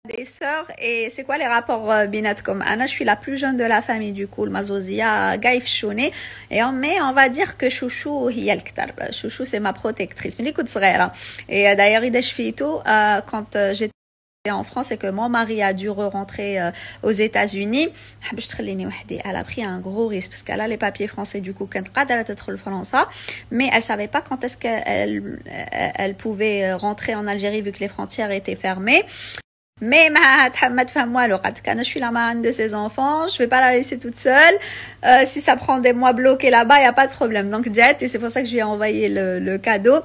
Des sœurs et c'est quoi les rapports بيناتكم Anna, je suis la plus jeune de la famille du coup المازوزية قايف شوني mais on va dire que chouchou هي الكتر chouchou c'est ma protectrice ملي كنت صغيرة et d'ailleurs إذا شفيتو quand j'étais en France et que mon mari a dû rentrer aux États-Unis باش تخليني وحدي elle a pris un gros risque parce qu'elle a les papiers français du coup كانت قادرة تدخل فرنسا mais elle savait pas quand est-ce qu'elle pouvait rentrer en Algérie vu que les frontières étaient fermées. Mais je suis la marraine de ses enfants, je vais pas la laisser toute seule. Si ça prend des mois bloqués là-bas, il y a pas de problème. Donc jet, et c'est pour ça que je lui ai envoyé le cadeau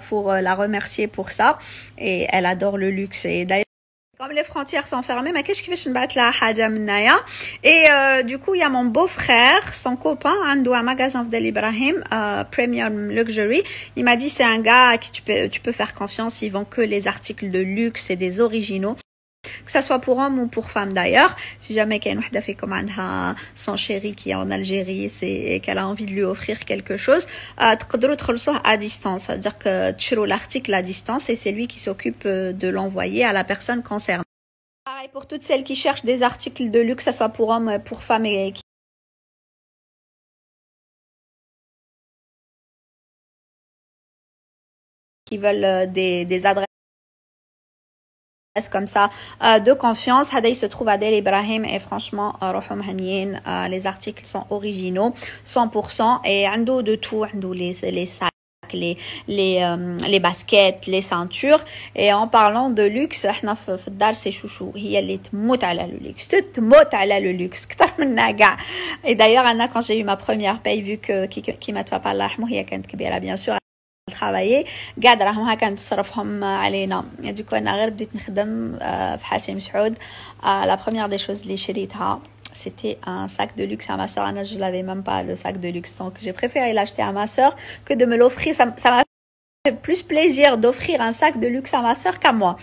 pour la remercier pour ça. Et elle adore le luxe. Et d'ailleurs, comme les frontières sont fermées, mais qu'est-ce que je vais la haja minaya? Et du coup, il y a mon beau-frère, son copain, un magasin d'El Ibrahim, Premium Luxury. Il m'a dit c'est un gars à qui tu peux faire confiance. Ils vendent que les articles de luxe et des originaux. Que ça soit pour homme ou pour femme d'ailleurs. Si jamais qu'il y a une wahda fikum عندها son chéri qui est en Algérie et qu'elle a envie de lui offrir quelque chose, تقدروا تخلصوه à distance. C'est-à-dire que تشروا l'article à distance et c'est lui qui s'occupe de l'envoyer à la personne concernée. Pareil pour toutes celles qui cherchent des articles de luxe, que ça soit pour homme, pour femme et qui veulent des adresses comme ça de confiance. Hada il se trouve à Del Ibrahim et franchement les articles sont originaux 100% et عنده de tout, عنده les sacs, les baskets, les ceintures. Et en parlant de luxe, احنا في الدار c'est chouchou هي اللي تموت على le luxe, تموت على le luxe كتر منها كاع. Et d'ailleurs Anna, quand j'ai eu ma première paye, vu que qui m'a توفى الله يرحمه هي كانت كبيرة bien sûr travailler قاعده راهم هكا نتصرفهم علينا. du coup انا غير بديت نخدم في حسين سعود. la première des choses اللي شريتها c'était un sac de luxe à ma sœur. Anna, je l'avais même pas le sac de luxe, donc j'ai préféré l'acheter à ma sœur que de me l'offrir. Ça m'a fait plus plaisir d'offrir un sac de luxe à ma sœur qu'à moi.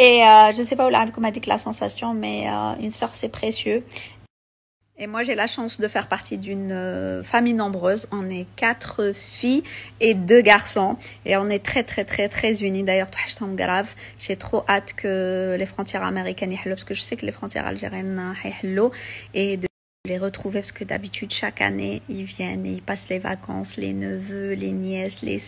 Et je sais pas où m'a dit que la sensation, mais une sœur c'est précieux. Et moi, j'ai la chance de faire partie d'une famille nombreuse. On est 4 filles et 2 garçons. Et on est très, très, très, très unis. D'ailleurs, grave. J'ai trop hâte que les frontières américaines y parce que je sais que les frontières algériennes et de les retrouver parce que d'habitude, chaque année, ils viennent et ils passent les vacances, les neveux, les nièces, les